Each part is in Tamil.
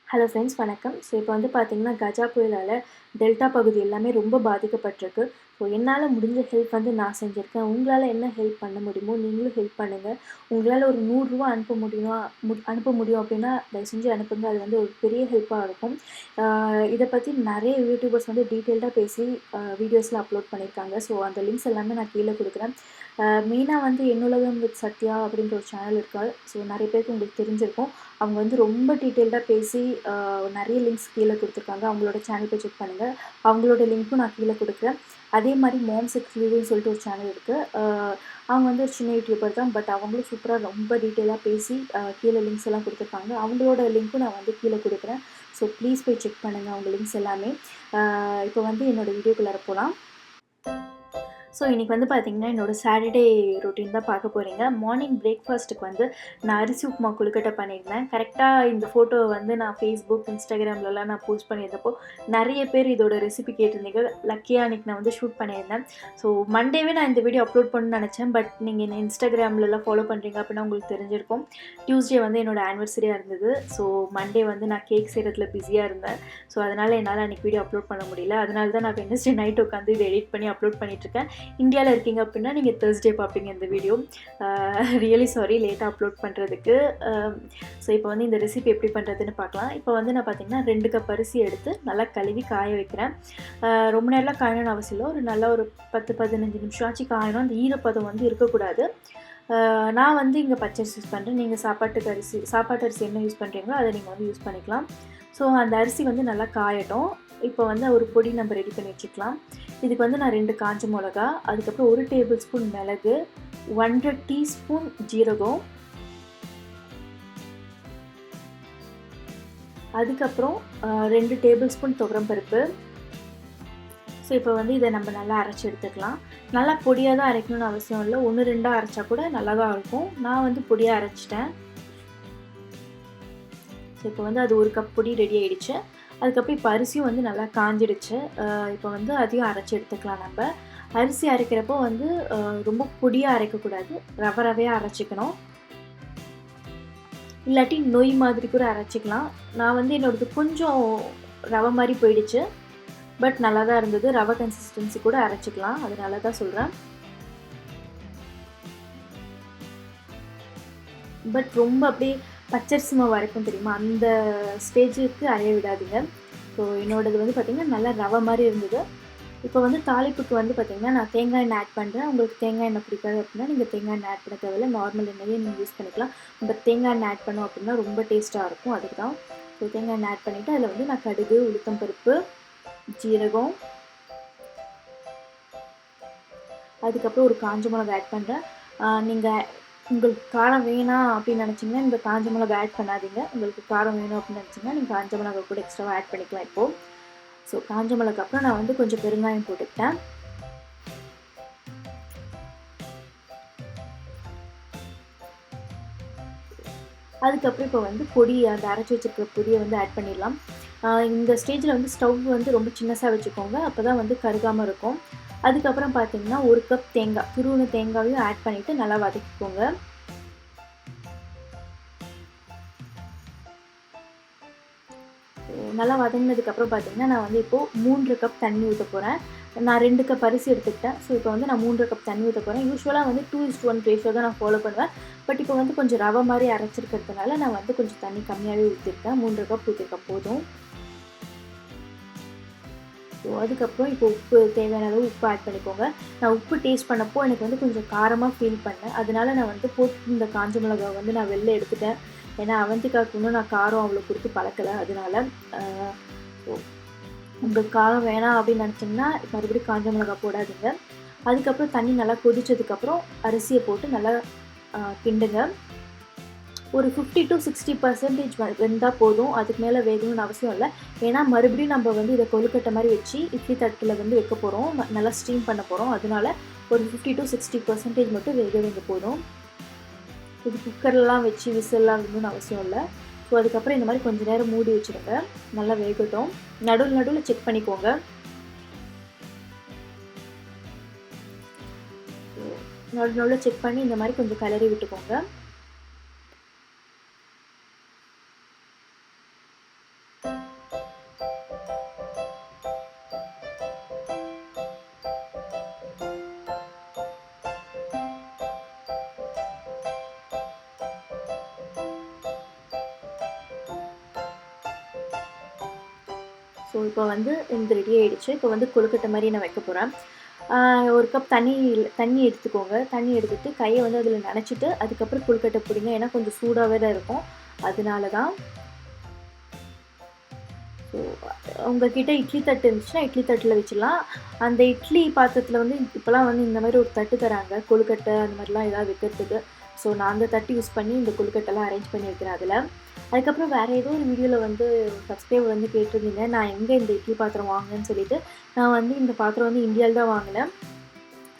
ஹலோ ஃப்ரெண்ட்ஸ் வணக்கம். ஸோ இப்போ வந்து பார்த்தீங்கன்னா, கஜா புயலால டெல்டா பகுதி எல்லாமே ரொம்ப பாதிக்கப்பட்டிருக்கு. ஸோ என்னால முடிஞ்ச ஹெல்ப் வந்து நான் செஞ்சிருக்கேன். உங்களால என்ன ஹெல்ப் பண்ண முடியுமோ நீங்களும் ஹெல்ப் பண்ணுங்க. உங்களால ஒரு ரூ. 100 அனுப்ப முடியும் அப்படின்னா, தயவு செஞ்சு அனுப்புங்க. அது வந்து ஒரு பெரிய ஹெல்ப்பா இருக்கும். இத பத்தி நெறைய யூடியூபர்ஸ் வந்து டீட்டெயில்டா பேசி வீடியோஸ்லாம் அப்லோட் பண்ணியிருக்காங்க. ஸோ அந்த லிங்க்ஸ் எல்லாமே நான் கீழ குடுக்குறேன். மெயினா வந்து என்னுலகம் வித் சத்யா அப்படின்ற ஒரு சேனல் இருக்கு. ஸோ நெறைய பேருக்கு உங்களுக்கு தெரிஞ்சிருக்கும். அவங்க வந்து ரொம்ப டீட்டெயில்டா பேசி நிறைய லிங்க்ஸ் கீழே கொடுத்துருக்காங்க. அவங்களோட சேனல் போய் செக் பண்ணுங்கள். அவங்களோட லிங்க்கும் நான் கீழே கொடுக்குறேன். அதே மாதிரி மாம்ஸ் எக்ஸ்க்ளூசிவ்னு சொல்லிட்டு ஒரு சேனல் இருக்குது. அவங்க வந்து ஒரு சின்ன யூடியூபர் தான். பட் அவங்களும் சூப்பராக ரொம்ப டீட்டெயிலாக பேசி கீழே லிங்க்ஸ் எல்லாம் கொடுத்துருக்காங்க. அவங்களோட லிங்க்கும் நான் வந்து கீழே கொடுக்குறேன். ஸோ ப்ளீஸ் போய் செக் பண்ணுங்கள் அவங்க லிங்க்ஸ் எல்லாமே. இப்போ வந்து என்னோடய வீடியோக்குள்ளார போகலாம். ஸோ இன்றைக்கி வந்து பார்த்திங்கன்னா என்னோடய சாட்டர்டே ரொட்டீன் தான் பார்க்க போகிறீங்க. மார்னிங் பிரேக்ஃபாஸ்ட்டுக்கு வந்து நான் அரிசி உப்புமா கொழுக்கட்டை பண்ணியிருந்தேன். கரெக்டாக இந்த ஃபோட்டோவை வந்து நான் ஃபேஸ்புக், இன்ஸ்டாகிராம்லலாம் நான் போஸ்ட் பண்ணியிருந்தப்போ நிறைய பேர் இதோட ரெசிபி கேட்டிருந்தீங்க. லக்கியாக அன்றைக்கி நான் வந்து ஷூட் பண்ணியிருந்தேன். ஸோ மண்டேவே நான் இந்த வீடியோ அப்லோட் பண்ணணும்னு நினச்சேன். பட் நீங்கள் என்ன இன்ஸ்டாகிராம்லலாம் ஃபாலோ பண்ணுறீங்க அப்படின்னா உங்களுக்கு தெரிஞ்சிருக்கும். டியூஸ்டே வந்து என்னோடய ஆனிவர்சரியாக இருந்தது. ஸோ மண்டே வந்து நான் கேக் செய்கிறதுல பிஸியாக இருந்தேன். ஸோ அதனால் என்னால் அன்றைக்கி வீடியோ அப்லோட் பண்ண முடியல. அதனால தான் நான் வெட்னஸ்டே நைட் உட்காந்து இதை எடிட் பண்ணி அப்லோட் பண்ணிகிட்ருக்கேன். இந்தியாவில் இருக்கீங்க அப்படின்னா நீங்கள் தேர்ஸ்டே பார்ப்பீங்க இந்த வீடியோ. ரியலி சாரி லேட்டாக அப்லோட் பண்ணுறதுக்கு. ஸோ இப்போ வந்து இந்த ரெசிபி எப்படி பண்ணுறதுன்னு பார்க்கலாம். இப்போ வந்து நான் பார்த்திங்கன்னா 2 கப் அரிசி எடுத்து நல்லா கழுவி காய வைக்கிறேன். ரொம்ப நேரம்லாம் காயணும்னு அவசியம் இல்லை. ஒரு நல்லா ஒரு 10-15 நிமிஷம் ஆச்சு காயணும். அந்த ஈரப்பதம் வந்து இருக்கக்கூடாது. நான் வந்து இங்கே பச்சரிசி யூஸ் பண்ணுறேன். நீங்கள் சாப்பாட்டு அரிசி என்ன யூஸ் பண்ணுறீங்களோ அதை நீங்கள் வந்து யூஸ் பண்ணிக்கலாம். ஸோ அந்த அரிசி வந்து நல்லா காயட்டும். இப்போ வந்து ஒரு பொடி நம்ம ரெடி பண்ணி வச்சுக்கலாம். இதுக்கு வந்து நான் 2 காஞ்ச மிளகா, அதுக்கப்புறம் 1 டேபிள் ஸ்பூன் மிளகு, 1/2 டீஸ்பூன் ஜீரகம், அதுக்கப்புறம் 2 டேபிள் ஸ்பூன் துவரம்பருப்பு. ஸோ இப்போ வந்து இதை நம்ம நல்லா அரைச்சி எடுத்துக்கலாம். நல்லா பொடியாக தான் அரைக்கணும்னு அவசியம் இல்லை. 1-2 அரைச்சா கூட நல்லா தான் இருக்கும். நான் வந்து பொடியாக அரைச்சிட்டேன். ஸோ இப்போ வந்து அது 1 கப் பொடி ரெடி ஆகிடுச்சு. அதுக்கப்புறம் இப்போ அரிசியும் வந்து நல்லா காஞ்சிடுச்சு. இப்போ வந்து அதையும் அரைச்சி எடுத்துக்கலாம் நம்ம. அரிசி அரைக்கிறப்போ வந்து ரொம்ப பொடியாக அரைக்கக்கூடாது. ரவையாக அரைச்சிக்கணும். இல்லாட்டி நொய் மாதிரி கூட அரைச்சிக்கலாம். நான் வந்து என்னோடது கொஞ்சம் ரவை மாதிரி போயிடுச்சு. பட் நல்லா தான் இருந்தது. ரவை கன்சிஸ்டன்சி கூட அரைச்சிக்கலாம். அதனால தான் சொல்கிறேன். பட் ரொம்ப அப்படியே பச்சரிசி மாவு அரைக்கும் தெரியுமா, அந்த ஸ்டேஜுக்கு அரைய விடாதீங்க. ஸோ என்னோடது வந்து பார்த்திங்கன்னா நல்லா ரவை மாதிரி இருந்தது. இப்போ வந்து தாளிப்புக்கு வந்து பார்த்திங்கன்னா நான் தேங்காய் எண்ணெய் ஆட் பண்ணுறேன். உங்களுக்கு தேங்காய் எண்ணெய் பிடிக்காது அப்படின்னா நீங்கள் தேங்காய் எண்ணெய் ஆட் பண்ண தேவையில்லை. நார்மல் எண்ணெயே நீங்கள் யூஸ் பண்ணிக்கலாம். நம்ம தேங்காய் எண்ணெய் ஆட் பண்ணோம் அப்படின்னா ரொம்ப டேஸ்ட்டாக இருக்கும். அதுக்கு தான். ஸோ தேங்காய் எண்ணெய் ஆட் பண்ணிவிட்டு அதில் வந்து நான் கடுகு, உளுத்தம் பருப்பு, ஜீரகம், அதுக்கப்புறம் ஒரு காஞ்ச மிளகா ஆட் பண்ணுறேன். நீங்கள் உங்களுக்கு காரம் வேணாம் அப்படின்னு நினச்சிங்கன்னா இந்த காஞ்ச மிளகா ஆட் பண்ணாதீங்க. உங்களுக்கு காரம் வேணும் அப்படின்னு நினச்சிங்கன்னா நீங்கள் காஞ்ச மிளகா கூட எக்ஸ்ட்ராவாக ஆட் பண்ணிக்கலாம் இப்போது. ஸோ காஞ்ச மிளகா அப்புறம் நான் வந்து கொஞ்சம் பெருங்காயம் போட்டுக்கிட்டேன். அதுக்கப்புறம் இப்போ வந்து அந்த அரைச்சி வச்சுருக்கிற பொடியை வந்து ஆட் பண்ணிடலாம். இந்த ஸ்டேஜில் வந்து ஸ்டவ் வந்து ரொம்ப சின்னதாக வச்சுக்கோங்க. அப்போ தான் வந்து கருகாமல் இருக்கும். அதுக்கப்புறம் பார்த்தீங்கன்னா 1 கப் தேங்காய், துருவின தேங்காயும் ஆட் பண்ணிவிட்டு நல்லா வதக்கிக்கோங்க. நல்லா வதங்கினதுக்கப்புறம் பார்த்தீங்கன்னா நான் வந்து இப்போது 3 கப் தண்ணி ஊற்ற போகிறேன். நான் 2 கப் அரிசி எடுத்துக்கிட்டேன். ஸோ இப்போ வந்து நான் 3 கப் தண்ணி ஊற்ற போகிறேன். யூஸ்வலாக வந்து 2:1 ரேஷியோ தான் நான் ஃபாலோ பண்ணுவேன். பட் இப்போ வந்து கொஞ்சம் ரவை மாதிரி அரைச்சிருக்கிறதுனால நான் வந்து கொஞ்சம் தண்ணி கம்மியாகவே ஊற்றிருக்கேன். 3 கப் ஊற்றிருக்கேன் போதும். ஸோ அதுக்கப்புறம் இப்போ உப்பு தேவையான அளவு உப்பு ஆட் பண்ணிக்கோங்க. நான் உப்பு டேஸ்ட் பண்ணப்போ எனக்கு வந்து கொஞ்சம் காரமாக ஃபீல் பண்ணேன். அதனால நான் வந்து இந்த காஞ்ச மிளகாவை வந்து நான் வெளில எடுத்துட்டேன். ஏன்னா அவந்திக்காவுக்கு இன்னும் நான் காரம் அவ்வளோ கொடுத்து பழக்கலை. அதனால உங்களுக்கு காரம் வேணாம் அப்படின்னு நினச்சிங்கன்னா மறுபடியும் காஞ்ச மிளகா போடாதீங்க. அதுக்கப்புறம் தண்ணி நல்லா கொதிச்சதுக்கப்புறம் அரிசியை போட்டு நல்லா கிண்டுங்க. ஒரு 50-60% வெந்தால் போதும். அதுக்கு மேலே வேகணும்னு அவசியம் இல்லை. ஏன்னா மறுபடியும் நம்ம வந்து இதை கொழுக்கட்டை மாதிரி வச்சு இட்லி தட்டில் வந்து வைக்க போகிறோம். நல்லா ஸ்டீம் பண்ண போகிறோம். அதனால ஒரு 50-60% மட்டும் வேக போதும். இது குக்கர்லாம் வச்சு விசில்லாம் வேணும்னு அவசியம் இல்லை. ஸோ அதுக்கப்புறம் இந்த மாதிரி கொஞ்சம் நேரம் மூடி வச்சுருங்க. நல்லா வேகட்டும். நடுவில் செக் பண்ணிக்கோங்க. நடுவில் செக் பண்ணி இந்த மாதிரி கொஞ்சம் கிளறி விட்டுக்கோங்க. ஸோ இப்போ வந்து இந்த ரெடி ஆகிடுச்சு. இப்போ வந்து கொழுக்கட்டை மாதிரி நான் வைக்க போகிறேன். ஒரு கப் தண்ணி எடுத்துக்கோங்க. தண்ணி எடுத்துகிட்டு கையை வந்து அதில் நனைச்சிட்டு அதுக்கப்புறம் கொழுக்கட்டை பிடிங்க. ஏன்னா கொஞ்சம் சூடாகவே தான் இருக்கும், அதனால தான். ஸோ உங்கள்கிட்ட இட்லி தட்டு இருந்துச்சுன்னா இட்லி தட்டில் வச்சிடலாம். அந்த இட்லி பாத்திரத்தில் வந்து இப்போலாம் வந்து இந்த மாதிரி ஒரு தட்டு தராங்க, கொழுக்கட்டை அந்த மாதிரிலாம் ஏதாவது வைக்கிறதுக்கு. ஸோ நான் அந்த தட்டு யூஸ் பண்ணி இந்த கொழுக்கட்டைலாம் அரேஞ்ச் பண்ணி வைக்கிறேன் அதில். அதுக்கப்புறம் வேறு ஏதோ ஒரு வீடியோவில் வந்து சப்ஸ்கிரைபர் வந்து கேட்டிருந்தீங்க, நான் எங்கே இந்த இட்லி பாத்திரம் வாங்கினேன்னு சொல்லிட்டு. நான் வந்து இந்த பாத்திரம் வந்து இந்தியாவில் தான் வாங்கினேன்,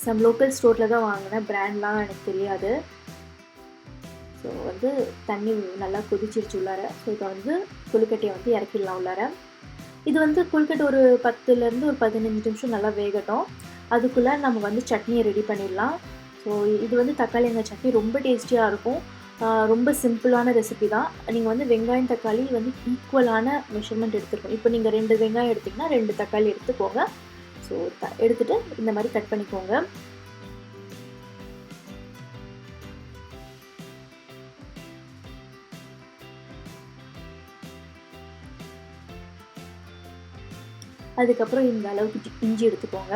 சம் லோக்கல் ஸ்டோரில் தான் வாங்கினேன், பிராண்ட்லாம் எனக்கு தெரியாது. ஸோ வந்து தண்ணி நல்லா கொதிச்சிருச்சு உள்ளார. ஸோ இப்போ வந்து கொழுக்கட்டையை வந்து இறக்கிடலாம் உள்ளார. இது வந்து கொழுக்கட்டை ஒரு 10லேருந்து ஒரு 15 நிமிஷம் நல்லா வேகட்டும். அதுக்குள்ளே நம்ம வந்து சட்னியை ரெடி பண்ணிடலாம். ஸோ இது வந்து தக்காளி எண்ணெய் சட்னி ரொம்ப டேஸ்டியாக இருக்கும். ரொம்ப சிம்பிளான ரெசிபி தான். நீங்கள் வந்து வெங்காயம் தக்காளி வந்து ஈக்குவலான மெஷர்மெண்ட் எடுத்துக்கணும். இப்போ நீங்கள் 2 வெங்காயம் எடுத்திங்கன்னா 2 தக்காளி எடுத்துக்கோங்க. ஸோ எடுத்துகிட்டு இந்த மாதிரி கட் பண்ணிக்கோங்க. அதுக்கப்புறம் இந்த அளவுக்கு இஞ்சி எடுத்துக்கோங்க.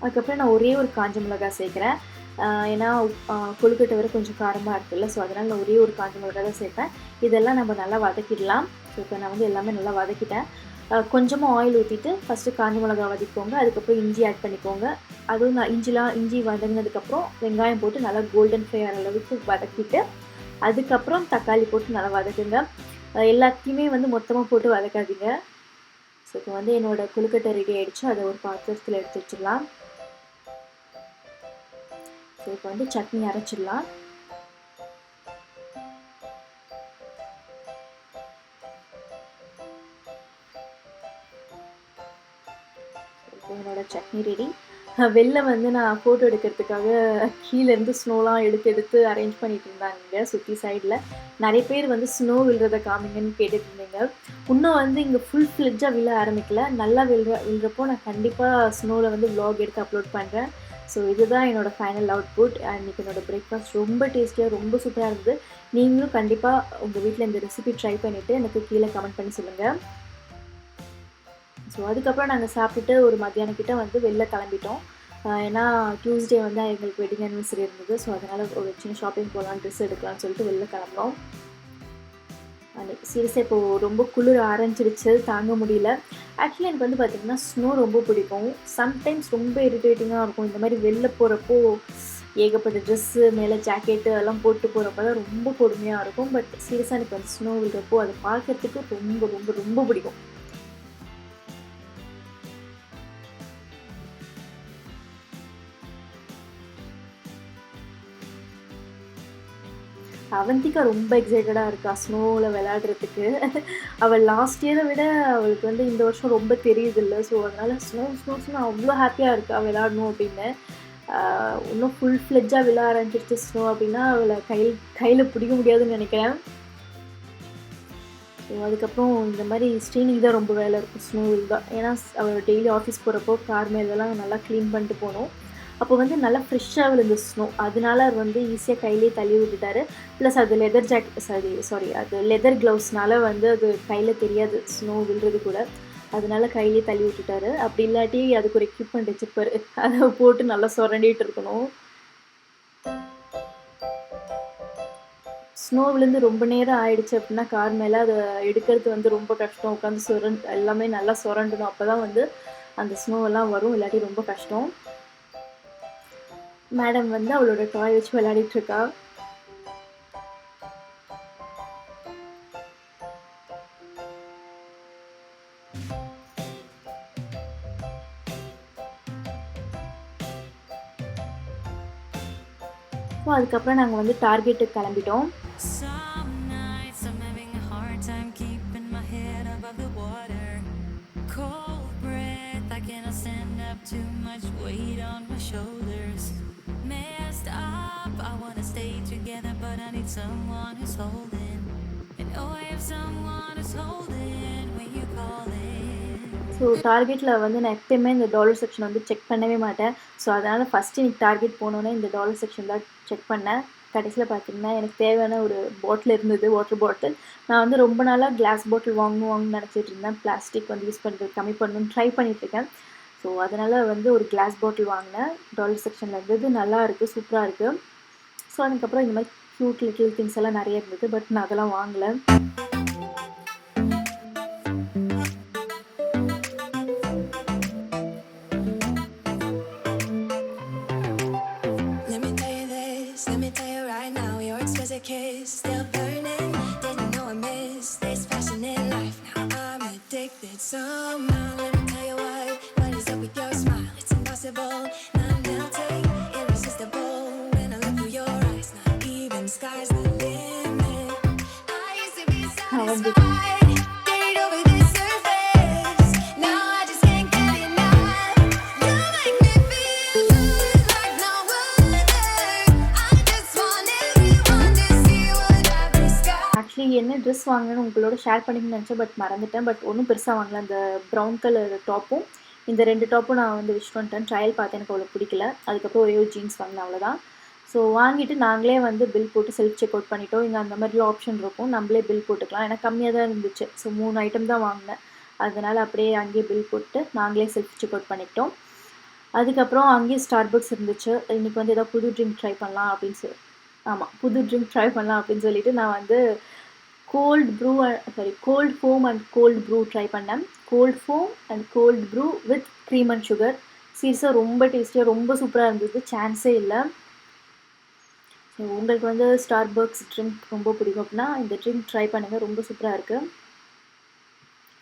அதுக்கப்புறம் நான் ஒரே ஒரு காஞ்ச மிளகாய் சேர்க்குறேன். ஏன்னா கொழுக்கட்டை வரை கொஞ்சம் காரமாக இருக்குல்ல, ஸோ அதனால் நான் ஒரே ஒரு காஞ்ச மிளகாய் தான் சேர்ப்பேன். இதெல்லாம் நம்ம நல்லா வதக்கிடலாம். ஸோ இப்போ நான் வந்து எல்லாமே நல்லா வதக்கிட்டேன். கொஞ்சமாக ஆயில் ஊற்றிட்டு ஃபஸ்ட்டு காஞ்ச மிளகாய் வதக்கிக்கோங்க. அதுக்கப்புறம் இஞ்சி ஆட் பண்ணிக்கோங்க. அதுவும் நான் இஞ்சி வதங்கினதுக்கப்புறம் வெங்காயம் போட்டு நல்லா கோல்டன் ஃப்ரை ஆகிற அளவுக்கு வதக்கிட்டு அதுக்கப்புறம் தக்காளி போட்டு நல்லா வதக்குங்க. எல்லாத்தையுமே வந்து மொத்தமாக போட்டு வதக்காதீங்க. ஸோ இப்போ வந்து என்னோடய கொழுக்கட்டை ரெடி ஆகிடுச்சு. அதை ஒரு பாத்திரத்தில் எடுத்து வச்சிடலாம். ஸோ இப்போ வந்து சட்னி அரைச்சிடலாம். இப்போ என்னோட சட்னி ரெடி. வெளில வந்து நான் ஃபோட்டோ எடுக்கிறதுக்காக கீழேருந்து ஸ்னோலாம் எடுத்து அரேஞ்ச் பண்ணிட்டு இருந்தாங்க சுற்றி சைடில். நிறைய பேர் வந்து ஸ்னோ விழுறதை காமிங்கன்னு கேட்டுட்டு இருந்தீங்க. இன்னும் வந்து இங்கே ஃபுல் ஃப்ளெட்ஜாக விழ ஆரம்பிக்கல. நல்லா விழுறப்போ நான் கண்டிப்பாக ஸ்னோவில் வந்து vlog எடுத்து அப்லோட் பண்ணுறேன். ஸோ இதுதான் என்னோடய ஃபைனல் அவுட்புட். இன்றைக்கி என்னோடய பிரேக்ஃபாஸ்ட் ரொம்ப டேஸ்டியாக ரொம்ப சூப்பராக இருந்தது. நீங்களும் கண்டிப்பாக உங்கள் வீட்டில் இந்த ரெசிபி ட்ரை பண்ணிவிட்டு எனக்கு கீழே கமெண்ட் பண்ணி சொல்லுங்கள். ஸோ அதுக்கப்புறம் நாங்கள் சாப்பிட்டுட்டு ஒரு மத்தியானம் கிட்ட வந்து வெளில கிளம்பிட்டோம். ஏன்னா டியூஸ்டே வந்து எங்களுக்கு வெட்டிங் ஆனிவர்சரி இருந்தது. ஸோ அதனால் ஒரு சின்ன ஷாப்பிங் போகலாம், ட்ரெஸ் எடுக்கலாம்னு சொல்லிட்டு வெளில கிளம்புனோம். சீரியஸாக இப்போது ரொம்ப குளிர் ஆரம்பிச்சிடுச்சு, தாங்க முடியல. ஆக்சுவலி எனக்கு வந்து பார்த்திங்கன்னா ஸ்னோ ரொம்ப பிடிக்கும். சம்டைம்ஸ் ரொம்ப இரிட்டேட்டிங்காக இருக்கும். இந்த மாதிரி வெளில போகிறப்போ ஏகப்பட்ட ட்ரெஸ்ஸு மேலே ஜாக்கெட்டு அதெல்லாம் போட்டு போகிறப்ப தான் ரொம்ப கொடுமையாக இருக்கும். பட் சீரியஸாக எனக்கு வந்து ஸ்னோ விழுறப்போ அதை பார்க்குறதுக்கு ரொம்ப ரொம்ப ரொம்ப பிடிக்கும். அவந்திகா ரொம்ப எக்ஸைட்டடாக இருக்கா ஸ்னோவில் விளையாடுறதுக்கு. அவள் லாஸ்ட் இயரை விட அவளுக்கு வந்து இந்த வருஷம் ரொம்ப தெரியுதில்ல. ஸோ அதனால் ஸ்னோ அவ்வளோ ஹாப்பியாக இருக்கா விளையாடணும் அப்படின்னு. இன்னும் ஃபுல் ஃப்ளெட்ஜாக விழ ஆரம்பிச்சிருச்சு ஸ்னோ அப்படின்னா அவளை கையில் பிடிக்க முடியாதுன்னு நினைக்கிறேன். ஸோ அதுக்கப்புறம் இந்த மாதிரி ஸ்ரீனிக்கு தான் ரொம்ப வேலை இருக்கும் ஸ்னோவில் தான். ஏன்னா அவள் டெய்லி ஆஃபீஸ் போகிறப்போ கார் மேலெல்லாம் நல்லா க்ளீன் பண்ணிட்டு போகணும். அப்போ வந்து நல்லா ஃப்ரெஷ்ஷாக விழுந்த ஸ்னோ, அதனால அவர் வந்து ஈஸியாக கையிலே தள்ளி விட்டுட்டாரு. ப்ளஸ் அது லெதர் க்ளவுஸ்னால வந்து அது கையில் தெரியாது ஸ்னோ விழுறது கூட, அதனால கையிலே தள்ளி விட்டுட்டாரு. அப்படி இல்லாட்டி அதுக்கு ஒரு எக்யூப்மெண்ட் வச்சுருப்பாரு, அதை போட்டு நல்லா சுரண்டிட்டு இருக்கணும். ஸ்னோ விழுந்து ரொம்ப நேரம் ஆயிடுச்சு அப்படின்னா கார் மேலே அதை எடுக்கிறது வந்து ரொம்ப கஷ்டம். உட்காந்து எல்லாமே நல்லா சுரண்டணும், அப்போ தான் வந்து அந்த ஸ்னோவெல்லாம் வரும், இல்லாட்டி ரொம்ப கஷ்டம். மேடம் வந்து அவளோட டாய் வச்சு விளையாடிட்டு இருக்கா. ஸோ அதுக்கப்புறம் நாங்கள் வந்து டார்கெட்டுக்கு கிளம்பிட்டோம். Too much weight on my shoulders. Messed up, I wanna stay together, but I need someone who's holding. And oh, if someone is holding when you call in. So டார்கெட்டில் வந்து நான் எப்பயுமே இந்த டாலர் செக்ஷன் வந்து செக் பண்ணவே மாட்டேன். ஸோ அதனால் ஃபஸ்ட்டு எனக்கு டார்கெட் போனோன்னே இந்த டாலர் செக்ஷன் தான் செக் பண்ணேன். கடைசியில் பார்த்தீங்கன்னா எனக்கு தேவையான ஒரு பாட்டில் இருந்தது, வாட்டர் பாட்டில். நான் வந்து ரொம்ப நாளாக கிளாஸ் பாட்டில் வாங்கணும்னு நினச்சிட்டு இருந்தேன். பிளாஸ்டிக் வந்து யூஸ் பண்ணுறது கம்மி பண்ணணும்னு ட்ரை பண்ணிகிட்ருக்கேன். ஸோ அதனால் வந்து ஒரு கிளாஸ் பாட்டில் வாங்கினேன். டாலர் செக்ஷனில் இருந்தது. நல்லா இருக்குது, சூப்பராக இருக்குது. ஸோ அதுக்கப்புறம் இந்த மாதிரி க்யூட் லிட்டில் திங்ஸ் எல்லாம் நிறைய இருந்தது. பட் நான் அதெல்லாம் வாங்கலை. Kiss still burning, didn't know I missed this passion in life. Now I'm addicted somehow. Let me tell you what is up with your smile? It's impossible, not melting, irresistible. When I look through your eyes, not even sky's the limit. I used to be satisfied, dated over the surface. Now I just can't get enough. You make me feel good like no other. I just want everyone to see what I've discovered. Actually என்ன ட்ரெஸ் வாங்கினேன்னு உங்களோட ஷேர் பண்ணிக்கணும்னு நினச்சேன். பட் மறந்துட்டேன். பட் ஒன்றும் பெருசாக வாங்கல. அந்த ப்ரௌன் கலர் டாப்பும் இந்த 2 டாப்பும் நான் வந்து விஷ்ட் பண்ணிட்டேன். ட்ரையல் பார்த்தேன், எனக்கு அவ்வளோ பிடிக்கல. அதுக்கப்புறம் ஒரே ஒரு ஜீன்ஸ் வாங்கினேன், அவ்வளோதான். ஸோ வாங்கிட்டு நாங்களே வந்து பில் போட்டு செல்ஃப் செக் அவுட் பண்ணிட்டோம். இங்கே அந்த மாதிரிலாம் ஆப்ஷன் இருக்கும், நம்மளே பில் போட்டுக்கலாம். எனக்கு கம்மியாக தான் இருந்துச்சு. ஸோ 3 ஐட்டம் தான் வாங்கினேன். அதனால் அப்படியே அங்கேயே பில் போட்டு நாங்களே செல்ஃப் செக் அவுட் பண்ணிக்கிட்டோம். அதுக்கப்புறம் அங்கேயே ஸ்டார்பக்ஸ் இருந்துச்சு. இன்றைக்கி வந்து ஏதாவது புது ட்ரிங்க் ட்ரை பண்ணலாம் அப்படின்னு சொல்லி புது ட்ரிங்க் ட்ரை பண்ணலாம் அப்படின்னு சொல்லிட்டு நான் வந்து cold foam and cold brew try பண்ணேன். Cold foam and cold brew with cream and sugar. சீரியஸாக ரொம்ப டேஸ்டியாக, ரொம்ப சூப்பராக இருந்தது. சான்ஸே இல்லை. ஸோ உங்களுக்கு வந்து ஸ்டார்பக்ஸ் ட்ரிங்க் ரொம்ப பிடிக்கும் அப்படின்னா இந்த ட்ரிங்க் ட்ரை பண்ணுங்கள், ரொம்ப சூப்பராக இருக்குது.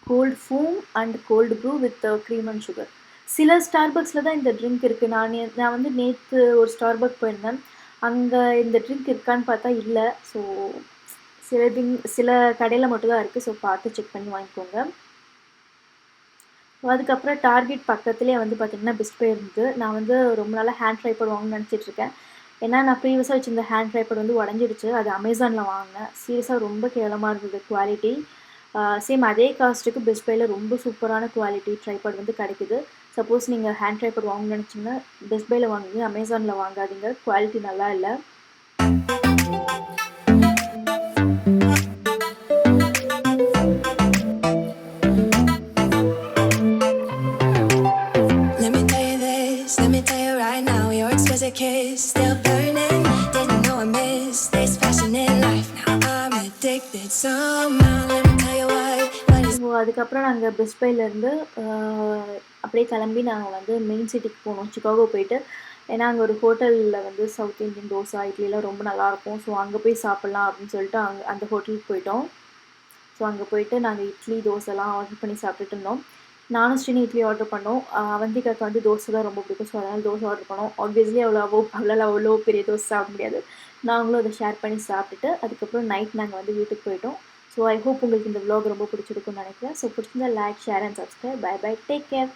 Cold foam and cold brew with cream and sugar. சில ஸ்டார்பக்ஸில் தான் இந்த ட்ரிங்க் இருக்குது. நான் வந்து நேற்று ஒரு ஸ்டார்பக் போயிருந்தேன். அங்கே இந்த ட்ரிங்க் இருக்கான்னு பார்த்தா இல்லை. ஸோ சில கடையில் மட்டும்தான் இருக்குது. ஸோ பார்த்து செக் பண்ணி வாங்கிக்கோங்க. அதுக்கப்புறம் டார்கெட் பக்கத்துலேயே வந்து பார்த்திங்கன்னா பெஸ்ட் பை இருந்தது. நான் வந்து ரொம்ப நாளாக ஹேண்ட் ட்ரைபாட் வாங்கணும்னு நினச்சிட்ருக்கேன். ஏன்னா நான் ப்ரீவியஸாக வச்சுருந்த ஹேண்ட் ட்ரைபாட் வந்து உடஞ்சிடுச்சு. அது அமேசானில் வாங்கினேன். சீரியஸாக ரொம்ப கேவலமாக இருந்தது குவாலிட்டி. சேம் அதே காஸ்ட்டுக்கு பெஸ்ட் பையில் ரொம்ப சூப்பரான குவாலிட்டி ட்ரைபாட் வந்து கிடைக்குது. சப்போஸ் நீங்கள் ஹேண்ட் ட்ரைபாட் வாங்கணும்னு நினச்சிங்கன்னா பெஸ்ட் பையில் வாங்குங்க, அமேசானில் வாங்காதீங்க. குவாலிட்டி நல்லா இல்லை. Kiss still burning, didn't know I missed this passion in life. Now I'm addicted somehow. Let me tell you what is. அதுக்கப்புறம் நாங்கள் பெஸ்ட் பைலேருந்து அப்படியே கிளம்பி நாங்கள் வந்து மெயின் சிட்டிக்கு போனோம், சிகாகோ போயிட்டு. ஏன்னா அங்கே ஒரு ஹோட்டலில் வந்து சவுத் இந்தியன் தோசை இட்லிலாம் ரொம்ப நல்லாயிருக்கும். ஸோ அங்கே போய் சாப்பிட்லாம் அப்படின்னு சொல்லிட்டு அந்த ஹோட்டலுக்கு போயிட்டோம். ஸோ அங்கே போயிட்டு நாங்கள் இட்லி தோசைலாம் ஆர்டர் பண்ணி சாப்பிட்டுட்டு இருந்தோம். நானும் ஸ்ரீனி இட்லி ஆர்டர் பண்ணோம். அவந்திகாக்கு வந்து தோசை தான் ரொம்ப பிடிக்கும். ஸோ அதனால் தோசை ஆர்டர் பண்ணோம். ஆப்வியஸ்லி அவ்வளோ பெரிய தோசை சாப்பிட முடியாது. நாங்களும் அதை ஷேர் பண்ணி சாப்பிட்டுட்டு அதுக்கப்புறம் நைட் நாங்கள் வந்து வீட்டுக்கு போயிட்டோம். ஸோ ஐ ஹோப் உங்களுக்கு இந்த vlog ரொம்ப பிடிச்சிருக்குன்னு நினைக்கிறேன். ஸோ பிடிச்சிருந்தா like, share and subscribe. Bye bye, take care.